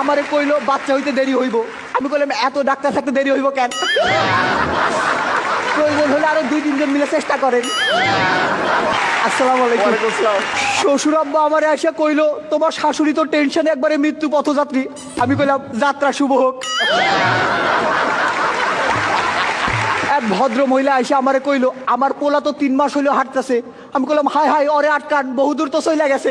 আমারে কইলো বাচ্চা হইতে দেরি হইব। আমি কইলাম এত ডাক্তার থাকতে দেরি হইব কেন? প্রয়োজন হলে আরো 2-3 জন মিলে চেষ্টা করেন। আসসালামু আলাইকুম। শ্বশুর আব্বা আমারে এসে কইলো তোমার শাশুড়ি তো টেনশনে একবারে মৃত্যু পথযাত্রী। আমি কইলাম যাত্রা শুভ হোক। এক ভদ্র মহিলা এসে আমারে কইলো আমার পোলা তো 3 মাস হইলো হাঁটতেছে। আমি কইলাম হায় হায় ওরে আটকান, বহুদূর তো চইলা গেছে।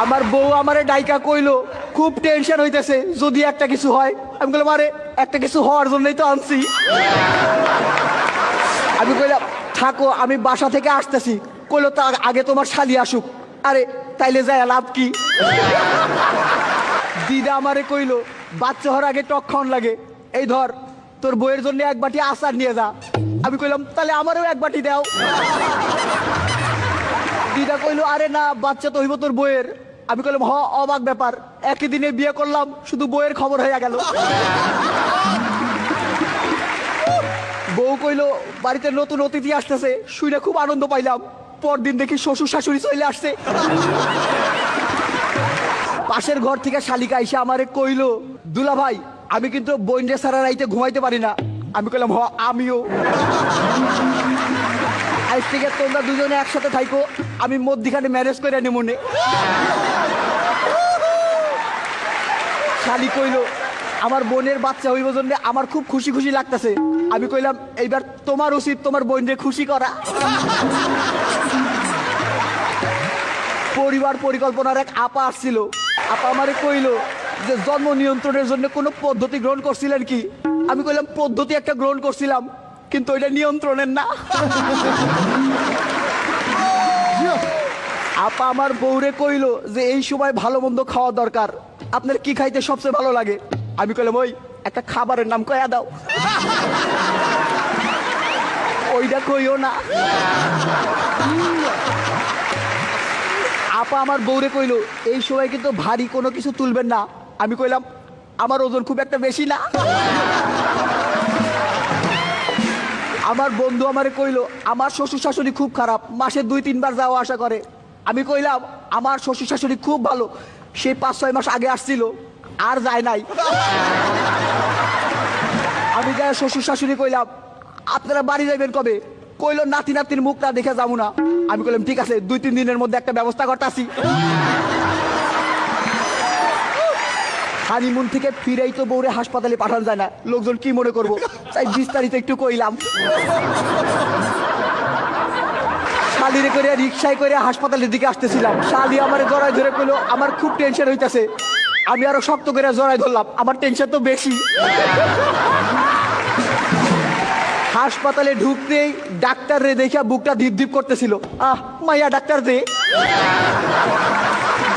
আমার বউ আমারে ডাইকা কইলো খুব টেনশন হইতেছে যদি একটা কিছু হয়। আমি কইলাম আরে একটা কিছু হওয়ার জন্যই তো আনছি। আমি কইলাম থাকো আমি বাসা থেকে আসতেছি। কইলো তার আগে তোমার শালি আসুক। আরে তাইলে যায় লাভ কি? দিদা আমারে কইলো বাচ্চা হওয়ার আগে টক খাওয়ান লাগে, এই ধর তোর বইয়ের জন্য 1 বাটি আচার নিয়ে যা। আমি কইলাম তাহলে আমারও 1 বাটি দাও। দিদা কইলো আরে না বাচ্চা তো হইব তোর বইয়ের। আমি কইলাম হ অবাক ব্যাপার, একই দিনে বিয়ে করলাম শুধু বইয়ের খবর হয়ে গেল। বউ কইলো বাড়িতে নতুন অতিথি আসতেছে, শুনে খুব আনন্দ পাইলাম। পরদিন দেখি শ্বশুর শাশুড়ি চলে আসছে। পাশের ঘর থেকে শালিকা এসে আমারে কইলো দুলা ভাই আমি কিন্তু বইনরে সারা রাইতে ঘুমাইতে পারি না। আমি কইলাম হ আমিও। আজ থেকে তোমরা দুজনে একসাথে থাইকো, আমি মধ্যিখানে ম্যারেজ করে আনি মনে। শালি কইলো আমার বোনের বাচ্চা হইব জন্য আমার খুব খুশি খুশি লাগতেছে। আমি কইলাম এইবার তোমার উচিত তোমার বোনরে খুশি করা। পরিবার পরিকল্পনার এক আপা আসছিল। আপা আমারে কইলো যে জন্ম নিয়ন্ত্রণের জন্য কোনো পদ্ধতি গ্রহণ করছিলেন কি? আমি কইলাম পদ্ধতি একটা গ্রহণ করছিলাম কিন্তু ওইটা নিয়ন্ত্রণের না। আপা আমার বউরে কইলো যে এই সময় ভালো মন্দ খাওয়া দরকার, আপনার কি খাইতে সবচেয়ে ভালো লাগে? আমি কইলাম ওই একটা খাবারের নাম কয়া দাও। ওইটা কইও না। আপা আমার বউরে কইলো এই সময় কিন্তু ভারী কোনো কিছু তুলবেন না। আমি কইলাম আমার ওজন খুব একটা বেশি না। আমার বন্ধু আমারে কইলো আমার শ্বশুর শাশুড়ি খুব খারাপ, মাসে 2-3 বার যাওয়া আসা করে। আমি কইলাম আমার শ্বশুর শাশুড়ি খুব ভালো, সেই 5-6 মাস আগে আসছিল আর যায় নাই। আমি যাই শ্বশুর শাশুড়ি কইলাম আপনারা বাড়ি যাইবেন কবে? কইলো নাতি নাতির মুখটা দেখে যাবো না। আমি কইলাম ঠিক আছে 2-3 দিনের মধ্যে একটা ব্যবস্থা করতেছি। হানিমুন থেকে ফিরেই তো বউরে হাসপাতালে পাঠানো যায় না, লোকজন কি মনে করবো, তাই বিস্তারিত একটু কইলাম। শালিরে করে রিক্সায় করে হাসপাতালের দিকে আসতেছিলাম। শালি আমার জড়াই ধরে কইলো আমার খুব টেনশন হইতেছে। আমি আরো শক্ত করে জড়াই ধরলাম, আমার টেনশন তো বেশি। হাসপাতালে ঢুকতেই ডাক্তার রে দেখে বুকটা ধীপ ধীপ করতেছিল। আহ মাইয়া ডাক্তার রে।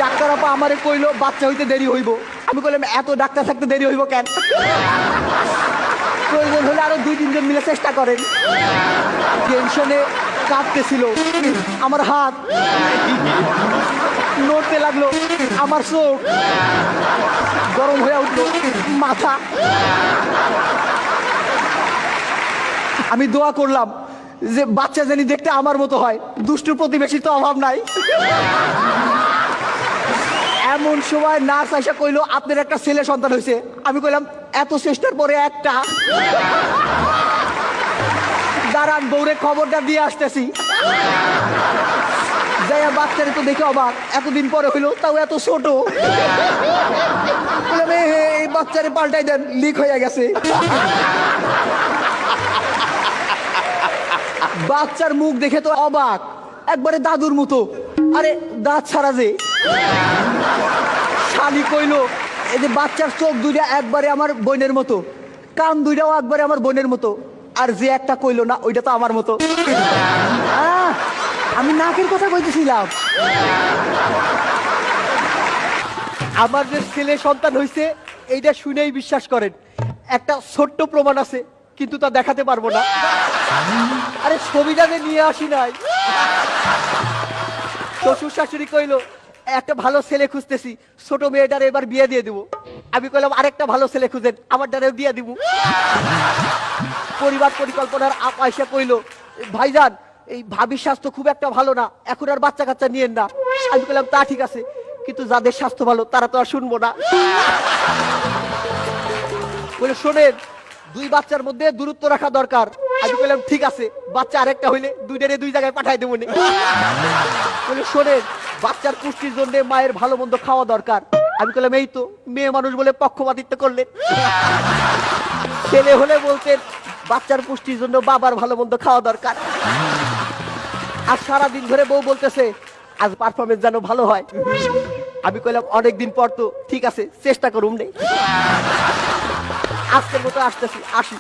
ডাক্তার আপা আমারে কইলো বাচ্চা হইতে দেরি হইব। আমি কইলাম এত ডাক্তার থাকতে দেরি হইব কেন? প্রয়োজন হলে আরো 2-3 জন মিলে চেষ্টা করেন। টেনশনে কাঁপতেছিল আমার হাত, নড়তে লাগলো আমার চোখ, গরম হয়ে উঠলো মাথা। আমি দোয়া করলাম যে বাচ্চা জানি দেখতে আমার মতো হয়, দুষ্টু প্রতিবেশীর তো অভাব নাই। এমন সময় নার্স আইসা কইলো আপনার একটা ছেলে সন্তান হয়েছে। আমি কইলাম এত চেষ্টার পরে একটা? দাঁড়ান বউরে খবরটা দিয়ে আসতেছি। যাইয়া বাচ্চারে তো দেখে অবাক, এতদিন পরে হইলো তাও এত ছোট। বললাম এই বাচ্চারে পাল্টাই দেন, লিক হয়ে গেছে। বাচ্চার মুখ দেখে তো অবাক, একবারে দাদুর মতো। আরে দাঁত ছাড়া যে। শালি কইলো এই যে বাচ্চার চোখ 2টা একবারে আমার বোনের মতো, কান 2টাও একবারে আমার বোনের মতো, আর যে একটা কইলো না ওইটা তো আমার মতো। আমি নাকের কথা কইতেছিলাম। আমার যে ছেলে সন্তান হয়েছে এইটা শুনেই বিশ্বাস করেন। একটা ছোট্ট প্রমাণ আছে কিন্তু তা দেখাতে পারবো না। আরে ছবিটা যে নিয়ে আসি নাই। শ্বশুর শাশুড়ি কইলো একটা ভালো ছেলে খুঁজতেছি, ছোট মেয়েটার এবার বিয়ে দিয়ে দিব। আমি কইলাম আরেকটা ভালো ছেলে খুঁজেন, আমার দ্বারাও বিয়ে দিব। পরিবার পরিকল্পনার পয়সা কইলো ভাইজান এই ভাবির স্বাস্থ্য খুব একটা ভালো না, এখন আর বাচ্চা কাচ্চা নিয়েন না। আমি কইলাম তা ঠিক আছে, কিন্তু যাদের স্বাস্থ্য ভালো তারা তো আর শুনবো না। বলে শোনেন, 2 বাচ্চার মধ্যে দূরত্ব রাখা দরকার। আমি বললাম ঠিক আছে, বাচ্চা আরেকটা হইলে 2টারে 2 জায়গায় পাঠাই দেবো। বলে শোনেন, বাচ্চার পুষ্টির জন্য মায়ের ভালো মন্দ খাওয়া দরকার। আমি বললাম এই তো, মেয়ে মানুষ বলে পক্ষপাতিত্ব করলেন। ছেলে হলে বলতেন বাচ্চার পুষ্টির জন্য বাবার ভালো মন্দ খাওয়া দরকার। আর সারাদিন ধরে বউ বলতেছে আজ পারফরমেন্স যেন ভালো হয়। আমি কইলাম অনেকদিন পর তো, ঠিক আছে চেষ্টা করুম নেই। আজকের মতো আসতেছি, আসি।